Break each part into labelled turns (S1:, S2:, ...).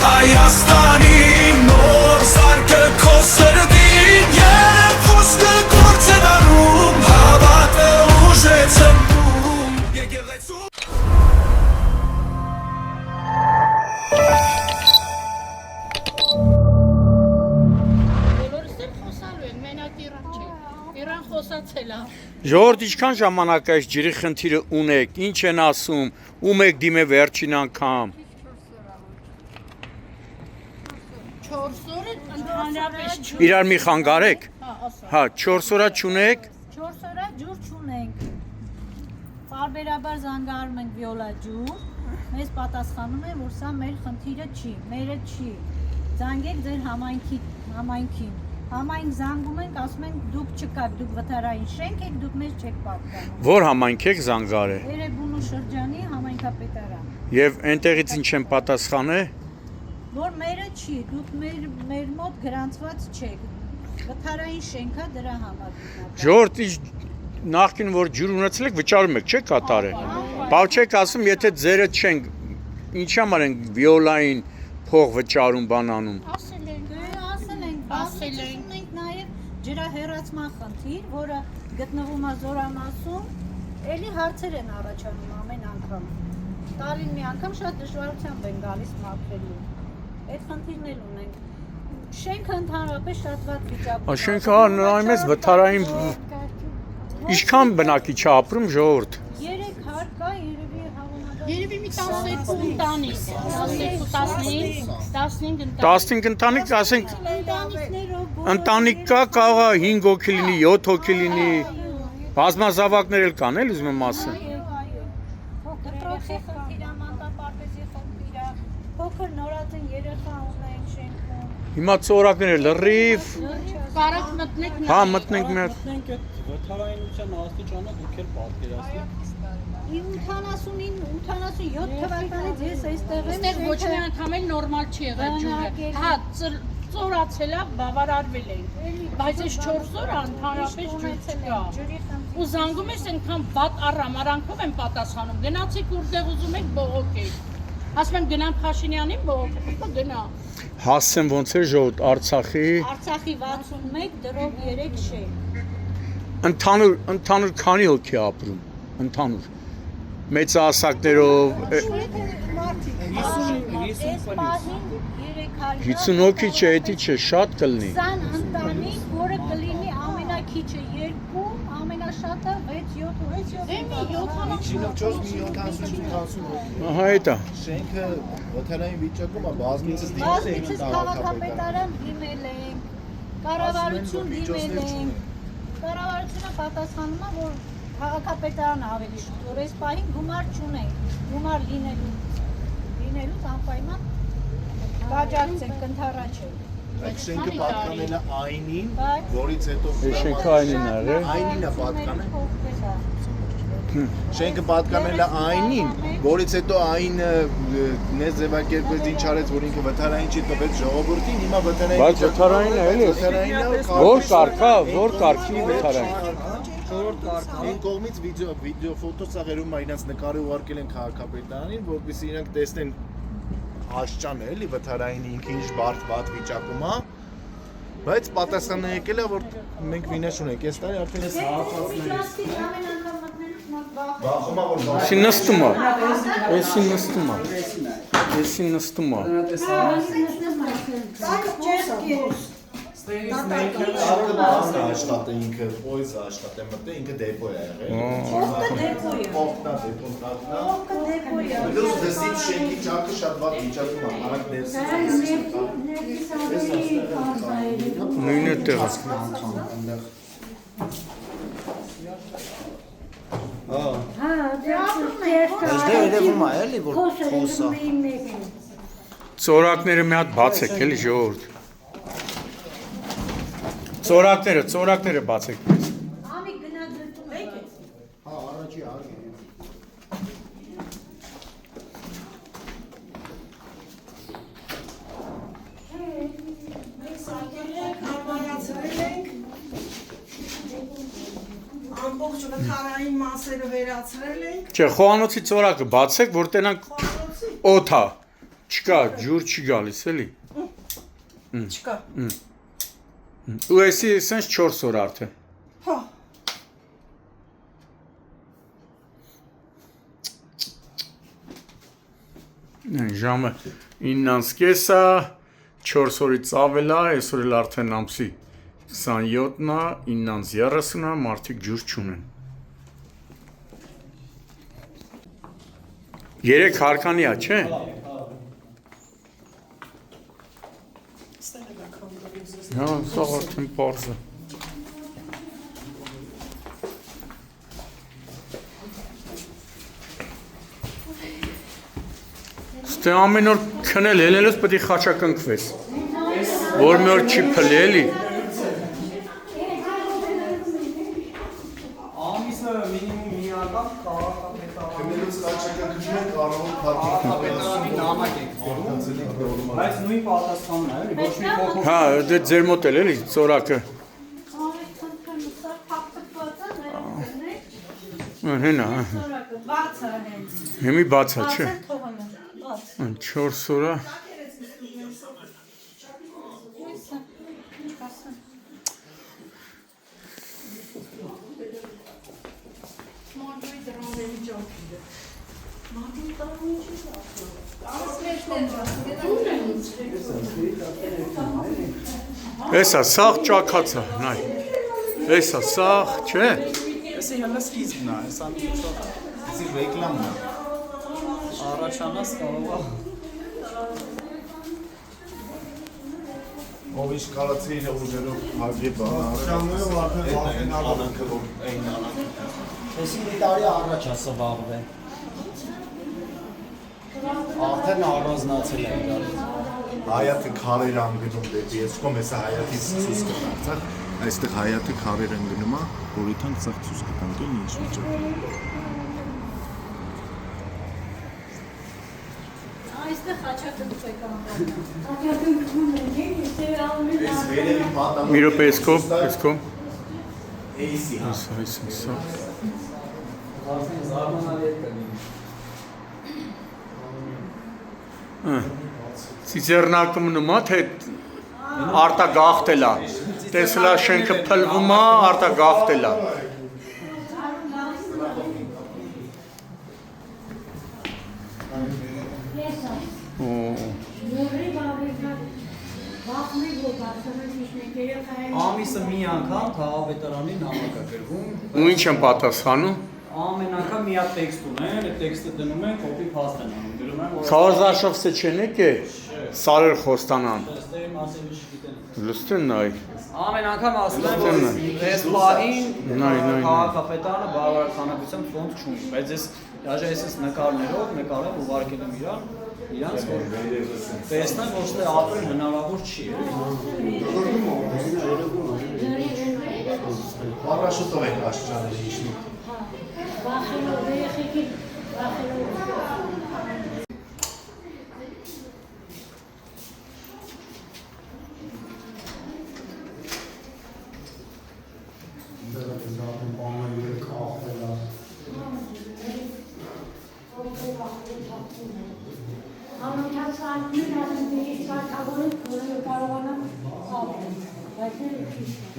S1: Հայաստանի նոր սարքը քո սրտին Երբ խոսքը գործ է դառնում Հավատը ուժ է ցնկում Եկեղեցու
S2: Ժողովուրդ ինչքան ժամանակ այս ջրի խնդիրը ունեք, ինչ են ասում, ում եք դիմե վերջին անգամ։
S3: 4 օր ընդհանրապես չունենք։
S2: Իրար մի խանգարեք։ Հա, 4 օրա չունեք։
S4: 4 օրա ջուր չունենք։ Պարբերաբար զանգարում ենք վիոլա ջուր, մեզ պատասխանում են, որ սա մեր խնդիրը չի, մերը չի։ Զանգեք ձեր համայնքին։ Համայնք զանգում ենք, ասում ենք դուք չկաք, դուք վթարային շենք եք, դուք մեզ չեք պատկանում։
S2: Որ համայնք եք զանգարել։
S4: Երևանու շրջանի համայնքապետարան։
S2: Եվ այնտեղից ինչ են պատասխանել։
S4: Որ մերը չի, դուք մեր մոտ գրանցված չեք։ Վթարային շենքա դրա համար։
S2: Ժողովուրդ նախքին որ ջուր ունեցել եք, վճարում եք, չէ՞ կատարել։ Բավ չեք ասում, եթե ձերը չենք, ինչ համար են վիոլային փող վճարում բանանում։
S4: Ասել ենք նաև ջրահեռացման խնդիր, որը գտնվում է Զորամասում, էլի հարցեր են առաջանում ամեն անգամ։ Տարին մի անգամ շատ դժվարությամբ են գալիս մաքրելու։ Այդ խնդիրն էլ ունենք։ Շենքը ընդհանրապես շատ վատ վիճակում է։
S2: Շենքը նույնպես վթարային ինչքան բնակիչ է ապրում ժողովուրդ։
S4: 3 հարկա երևի հավանաբար։
S3: Երևի մի 12 ընտանիք, 15
S2: 15 ընտանիք, ասենք ընտանիք կա, կարող է 5 հոգի լինի, 7 հոգի լինի, բազմազավակներ էլ կան, էլ ուզում եմ ասել։
S4: Դպրոցի խնդիր, մանկապարտեզի խնդիր, փոքր նորածին երեխա ունենք շենքում։
S2: Հիմա ծորակները լրիվ,
S3: Կարակ մտնենք
S2: հա մտնենք մեր
S5: Մտնենք այդ վթարայնության աստիճանը դուք էլ պատկերացրեք։
S4: 87 թվականից ես այստեղ եմ։
S3: Այստեղ ոչ մի անգամ էլ նորմալ չի եղել ջուրը։ Հա, ծորացել է, բավարարվել ենք։ Բայց այս 4 օր ընդհանրապես ջուր չկա։ Ու զանգում ես այնքան վատ առամարանքով են պատասխանում։ Գնացեք որտեղ ուզում եք բողոքեք։ Ասում եմ գնամ Փաշինյանին բողոքեք, գնա։
S2: հասցեն ոնց է ժողովուրդ
S4: Արցախի 61 դրով 3 շենք։
S2: ընդհանուր քանի հոգի է ապրում, ընդհանուր մեծահասակներով 50 հոգի չէ, էդի չէ, շատ կլինի։
S4: 20 ընտանիք, որը կլինի ամենակիչը 2, ամենաշատը 6-7
S2: Ահա էտա։
S6: Շենքը վթարային վիճակում է, բազմիցս
S4: Բազմիցս քաղաքապետարան դիմել ենք, կառավարություն դիմել ենք։ Կառավարությունը պատասխանում է, որ քաղաքապետարանը ավելի շուտ, որ այս պահին գումար չունենք, գումար լինելուց անպայման կաջակցենք, կընդառաջենք։
S6: Շենքը պատկանել է այնին, որից հետո
S2: Շենքը այնին է եղել։
S6: այնին է պատկանել։ Շենքը պատկանել է այնին, որից հետո այնը նես ձևակերպեց ինչ արեց, որ ինքը վթարային չի տվեց ժողովրդին, հիմա վթարային
S2: Բայց վթարային է, էլի։
S6: վթարային է,
S2: Որ կարգա, որ կարգի վթարային։
S6: Այն կողմից վիդեո ֆոտոսաղերում այնց նկարի ուղարկել են քաղաքապետարանին, որպեսզի իրանք տեսնեն աշճանը էլի վթարային ինքը ինչ բարդ վիճակում է, բայց պատասխանը եկել է, որ մենք վինա չունենք, այս տարի արդեն ես բախում է, որ
S2: Էսի նստում է, էսի նստում է, էսի նստում է։
S6: Աշխատը ինքը, պոյզը աշխատը մտե, ինքը դեպոյ է եղել։ Պողտա դեպոն կատնա։ Լուս դեսիտ շենքի ճակը շատ վատ վիճակում է, արագ ներսից։
S2: Նույնը տեղը։ Ծորակները մի հատ բացեք, էլի ժողովուրդ։ Ծորակները բացեք։
S4: Ամի գնա դրտում եք։
S6: Հա, առաջի արգ է։
S7: Մենք սարքել ենք, հարմարացրել ենք, ամբողջ վթարային մասերը վերացրել ենք։
S2: Չէ, խոհանոցի ծորակը բացեք, որ տենանք օդա։ Չկա, ջուր չի գալիս էլի։
S7: Չկա։
S2: Ու էսի սենց 4 օր արդեն։
S7: Հա։
S2: Ժամը 9:30-ա, 4 օրից ավել է, այսօր էլ արդեն ամսի 27-ն է, 9:30-ա, մարդիկ ջուր չունեն։ 3 հարկանի է, չէ։ Հա, սա արդեն պարզ է։ Ստե ամեն օր քնել ելելուց պետք է խաչակնքվես։ Որ մի օր չի փլի էլի։
S5: Ամիսը մինիմում մի անգամ քաղաքապետարանի
S6: Քնելուց խաչակնքվում եք առողջ փառատոնի
S5: նամակ եք ստանում, բայց նույն պատասխանն է, էլի, ոչ մի փոփոխ։
S2: Հա, դե ձեր մոտ էլ էլի ծորակը։ Հենա,
S4: Բաց է հենց։
S2: հիմի բաց է, չէ։
S4: Թողանը, բաց։
S2: 4 օրա։ Էսա սաղ ճակած է, նայ։ Էսա սաղ, չէ։
S5: Էսի հələ սկիզբն է, հեսա մի քիչ
S6: Էսի ռեկլամն է։
S5: առաջանաս կարող է։
S6: Ով ինչ կարացի իր ուժերով հագի բան։ Շամույով արդեն անանքը որ այն անանքը։
S5: Էսի մի տարի առաջ է սվաղվել։ Արդեն առանձնացել է իրար։
S6: Հայաթը քարեր անգնում դեպի ես կոմ հեսա հայաթից ցույց կտանցախ այստեղ հայաթը քարեր անգնում է որիթան ցախ ցույց կտանք էլ ինչ վիճակ
S4: Այստեղ խաչակնքվեք անվանը։ Խաչակնքվում են, դե ալմին
S6: Այս վերևի պատանոց
S2: Մի րոպե էսկոմ։
S6: էսի հա
S2: Այսա։
S5: Արդեն զարմանալի է կլինի։
S2: Ծիծեռնակը մնում է, թե արտագաղթել է։ Տեսլա շենքը փլվում է, արտագաղթել է։
S5: Ամիսը մի անգամ քաղաքապետարանի նամակ է գրվում։
S2: Ու ինչ են պատասխանում։
S5: Ամեն անգամ մի հատ տեքստ ունեն, այդ տեքստը դնում են, copy paste են անում, գրում են, որ
S2: Խավազաշով սեչենեք է, սարեր խոստանան։
S5: ստերի մասին չգիտեն։
S2: Լստեն նայ։
S5: Ամեն անգամ ասում են, որ այս պահին
S2: Նայ։
S5: քաղաքապետարանը բարոյականության ֆոնդ չունի, բայց ես դաժե այս նկարներով նկարել ուղարկել եմ իրանց որ տեսնեն, որ ստե ապրել հնարավոր չի,
S6: Առաշուտով եք աշճաները իջնում
S4: Բախելով երեխեքի, բախելով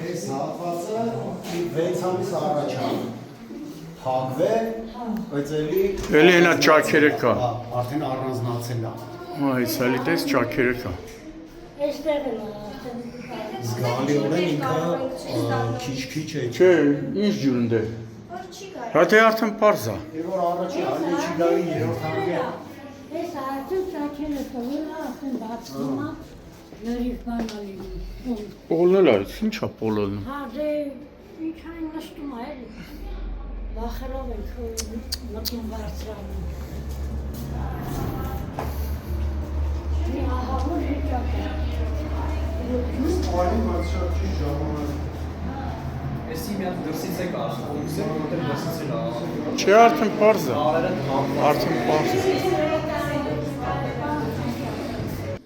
S8: Այս հատվածը 6 ամիս առաջ է փակվել, բայց
S2: Էլի հենա ճաքերը կա։
S8: արդեն առանձնացել է։
S2: Այս էլի տես ճաքերը կա։
S4: Այստեղ էլ
S8: Զգալիորեն ինքը քիչ է։
S2: Չէ, ինչ ջուրն դե։ Հա թե արդեն պարզ է։
S8: Եվ որ առաջի հալիչի գալի երրորդ հանգը
S4: Այս արդեն ճաքերը տվել է, արդեն բացվում է, լրիվ բանալի։
S2: Պոլնել է, ի՞նչ է պոլելն։
S4: Հա, դե ինչ այն նստում է, էլի։ Վախելով ենք մտնում բարձրանում։ Մի ահավոր հեճակ է։
S8: Այն մացչի ժամանակ
S5: Էսի մի հատ դրսից է կարծում, որտեղ դրսից է լավ։
S2: Չէ, արդեն պարզ է։
S5: Ավերը
S2: Արդեն պարզ է։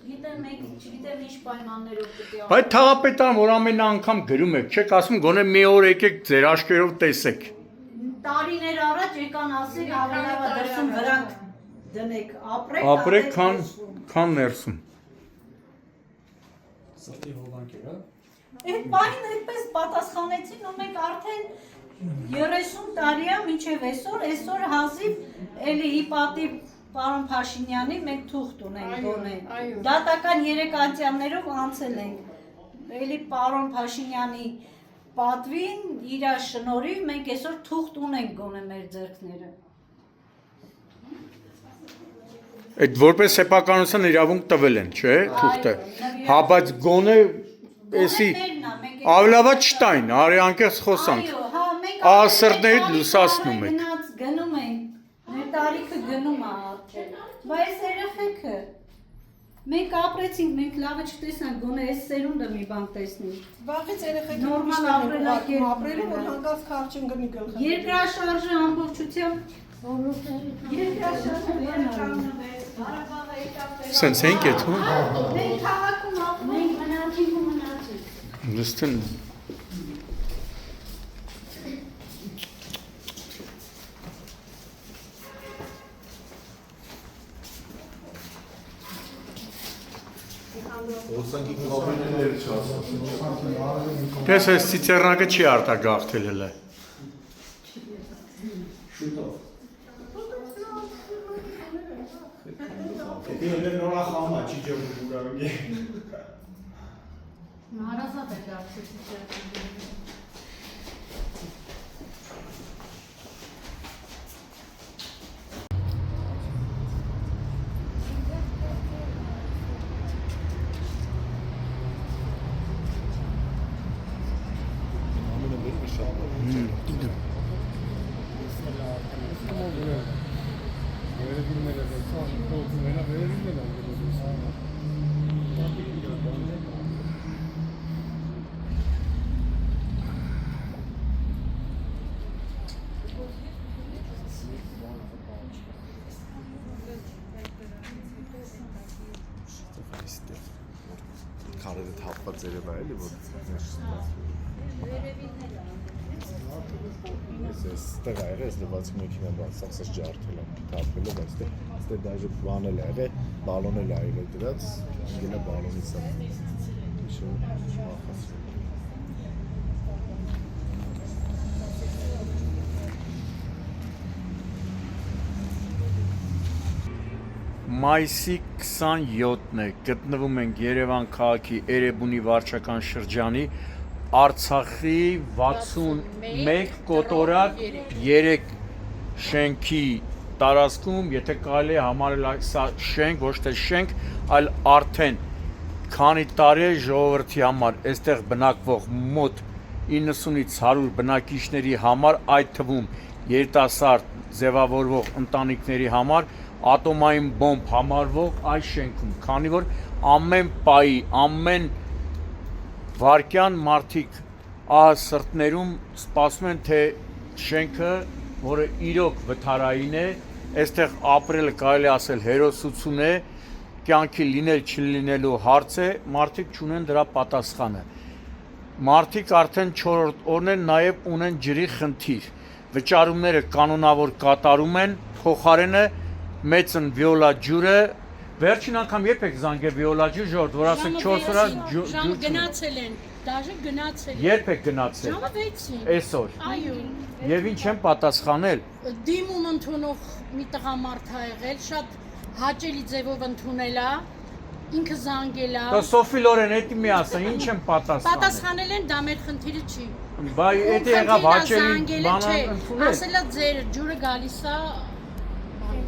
S4: Գիտեմ եք, չգիտեմ ինչ պայմաններով պետք է։
S2: Բայց թաղապետան, որ ամեն անգամ գրում եք, չեք ասում գոնե մի օր եկեք ձեր աչքերով տեսեք։
S4: Տարիներ առաջ եկան ասել ավելավա դրսում վրանք դնեք, ապրեք,
S2: ապրեք քան ներսում։
S5: Սրտի հովանք էր, հա։
S4: Այդ բանին այդպես պատասխանեցին, ու մենք արդեն 30 տարի է մինչև այսօր հազիվ էլի հիպատի պարոն Փաշինյանի մենք թուղթ ունենք գոնե։ Դատական 3 ատյաններով անցել ենք։ Էլի պարոն Փաշինյանի պատվին իր շնորհիվ մենք այսօր թուղթ ունենք գոնե մեր ձեռքները։
S2: Այդ որպես սեփականության իրավունք տվել են, չէ՞, թուղթը։ Հա, բայց գոնե էսի ավլավա չտային, արի անկեղծ խոսանք։ Սրտներից լուսացնում եք։
S4: Գնում ենք, մեր տարիքը գնում է արդեն։ Բայց երեխեքը մենք ապրեցինք, մենք լավը չտեսանք, գոնե այս սերունդը մի բան տեսնի։
S7: Վաղից երեխեք
S4: Նորմալ ապրելակերպ
S7: ապրելու, որ հանկարծ քարչին գնի գլխը։
S4: Երկրաշարժը ամբողջությամբ
S2: Սենց ենք էդ հո։
S4: Մենք քաղաքում ապրում ենք, մնացինք ու մնացինք։
S2: Լստեն
S6: Ոսանքի կաբիներները չասում։
S2: Դες այս ցիցեռնակը չի արտագաղթել հələ։
S5: Շուտով։
S8: Եթե ելը նորա խամա չի ջողուրագի։
S3: Հարազատ է դարձել։
S6: Քարերը թափված երևա էլի որ Ես ստեղ այր ես դված մեքենա բացած ջարդել եմ թափել եմ այստեղ դաժե բանել եղե բալոնել այր դրած ինգենա բալոնից է իշո ախաս
S2: Մայիսի 27-ն է, գտնվում ենք Երևան քաղաքի Էրեբունի վարչական շրջանի Արցախի 61 կոտորակ 3 շենքի տարածքում, եթե կարելի է համարել սա շենք, ոչ թե շենք, այլ արդեն քանի տարի է ժողովրդի համար այստեղ բնակվող մոտ 90-ից 100 բնակիչների համար, այդ թվում երիտասարդ ձևավորվող ընտանիքների համար ատոմային բոմբ համարվող այս շենքում, քանի որ ամեն պայի, ամեն վարկյան մարդիկ սրտներում սպասում են, թե շենքը, որը իրոք վթարային է, այստեղ ապրելը կարելի ասել հերոսություն է, կյանքի լինել չլինելու հարց է, մարդիկ չունեն դրա պատասխանը։ Մարդիկ արդեն 4-րդ օրն են, նաև ունեն ջրի խնդիր, վճարումները կանոնավոր կատարում են, փոխարենը մեծն վիոլա ջուրը, վերջին անգամ երբ եք զանգել վիոլա ջուր, ժողովուրդ, որ ասեք 4 օր ջուր
S3: Ժամը գնացել են, դաժե գնացել։
S2: Երբ եք գնացել։
S3: Ժամը 6-ին։
S2: Այսօր։
S3: Այո։
S2: Եվ ինչ են պատասխանել։
S3: Դիմում ընդունող մի տղամարդ ա եղել, շատ հաճելի ձևով ընդունել է, ինքը զանգել է։
S2: Դա Սոֆի Լորեն, էդի մի ասա, ինչ են պատասխանել։
S3: Պատասխանել են, դա մեր խնդիրը չի։
S2: Բայ էդի եղավ հաճելի բանան ընդունել։
S3: Ասելա ձեր ջուրը գալիս է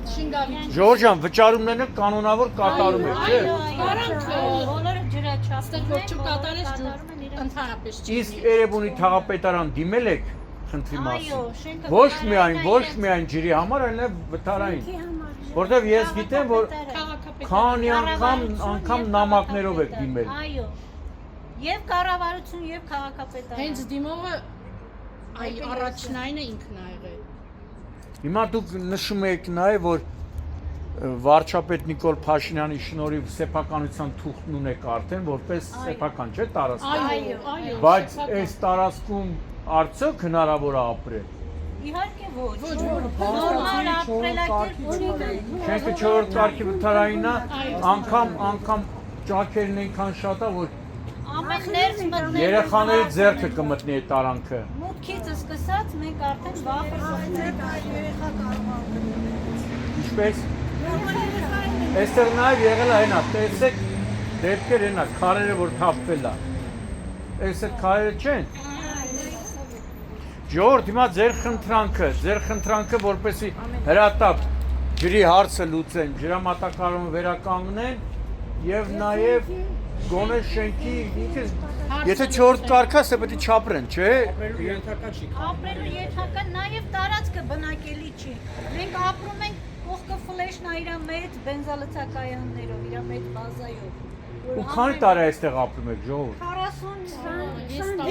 S3: շինգավի։
S2: Ժորժ ջան, վճարումները կանոնավոր կատարում եք, չէ՞։
S3: Կարանքը
S4: Բոլորը ջրաչափ
S3: ստեղ որ չկատարես ջուր ընդհանրապես չի։
S2: Իսկ Էրեբունի թաղապետարան դիմել եք խնդրի
S4: Այո,
S2: մասին։
S4: շենքը
S2: Ոչ միայն ջրի համար, այլև վթարային։ Որտեվ ես գիտեմ, որ քանի անգամ նամակներով եք դիմել։
S4: Այո։ Եվ կառավարություն, եւ քաղաքապետարան։
S3: Հենց դիմողը այ առաջնայինը ինքն ա եղել։
S2: Հիմա դուք նշում եք նաև, որ վարչապետ Նիկոլ Փաշինյանի շնորհիվ սեփականության թուղթն ունեք արդեն, որպես սեփական չէ տարածքում։
S3: Այո, այո։
S2: Բայց այս տարածքում արդյոք հնարավոր է ապրել։
S4: Իհարկե ոչ։ Նորմալ ապրելակերպ չունենք։
S2: Շենքը 4-րդ կարգի վթարայինն է, անգամ ճակերն այնքան շատ է, որ
S4: Ամեն ներս մտնել։
S2: երեխաների ձեռքը կմտնի այդ տարանքը։
S4: Մուտքից սկսած մենք արդեն վախը
S7: երեխա կարող
S2: Ինչպես։ Այստեղ նաև եղել է հենա, տեսեք դեպքեր հենա, քարերը որ թափվել է։ Այս այդ քարերը չեն։ Ժողովուրդ, հիմա ձեր խնդրանքը, որպեսզի հրատապ ջրի հարցը լուծեն, ջրամատակարարումը վերականգնեն եւ նաեւ գոնե շենքի եթե 4-րդ կարգա, սա պետք է չապրեն, չէ՞։
S4: ապրելու ենթակա նաև տարածքը բնակելի չի։ Մենք ապրում ենք կողքը ֆլեշն է իր մեծ բենզալցակայաններով, իր մեծ բազայով։
S2: Ու քանի տարի այստեղ ապրում եք, ժողովուրդ։
S4: 40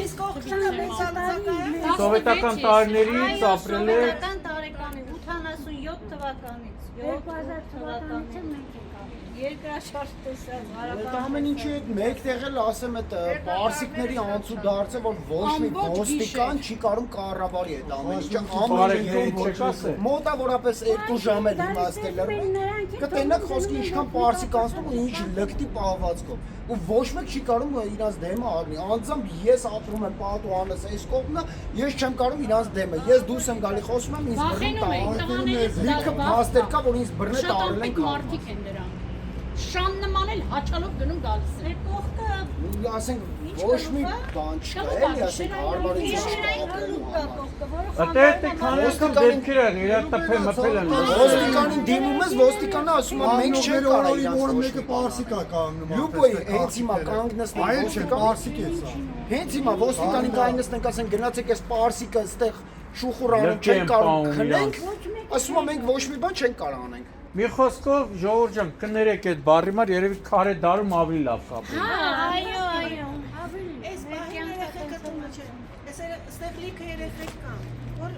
S7: Իսկ կողքինը մեծալցակայանը
S2: Սովետական տարիներից ապրել եք։
S4: Սովետական տարեկանի 87 թվականից 2000 թվականից երկրաշարժ տեսած
S8: Այդ ամեն ինչի հետ մեկտեղ էլ ասեմ այդ պարսիկների անցուդարձը որ ոչ մի ոստիկան չի կարող կառավարի այդ ամեն ինչը ամեն մոտավորապես 2 ժամ էլ իմաստել կտենակ խոսքի ինչքան պարսիկ անցնում ու ինչ լկտի պահվածքով ու ոչ մեկ չի կարող իրանց դեմը առնի անձամբ ես ապրում եմ պատուանս այս կողմնա ես չեմ կարող իրանց դեմը ես դուրս եմ գալի խոսում եմ ինձ բռնում լիքը փաստեր կա որ ինձ բռնե տարել են
S3: մարդիկ են դրան շան նման էլ հաճալով գնում գալիս է
S4: կողքը
S8: ասենք ոչ մի բան չկա էլի ասենք
S2: Ատետ քանեսը դեպքեր են, իրա տփե մփել են։
S8: ոստիկանին դիմում ես ոստիկանը ասում է մենք չենք կարող իրանց
S9: մեկը պարսիկա կանգնում
S8: Լուկոյ հենց հիմա կանգնեցնենք
S9: այլ չէ պարսիկ է սա
S8: հենց հիմա ոստիկանին կանգնեցնենք ասենք գնացեք այս պարսիկը այստեղ շուխուրանում չեն կարող քնենք ասում է մենք ոչ մի բան չենք կարող անենք
S2: Մի խոսքով ժողովուրդ ջան, կներեք այդ բառի մար երևի քարե դարում ավելի լավ կապի։
S4: այո
S7: Այս բահյան երեխեքը տունը չէ Այս ստեղ լիքը երեխեք կան որ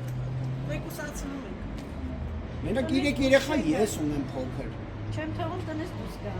S7: մեկուսացնում ենք
S8: Մենակ 3 երեխա ես ունեմ փոքր
S4: չեմ թողում տնես դուրս գա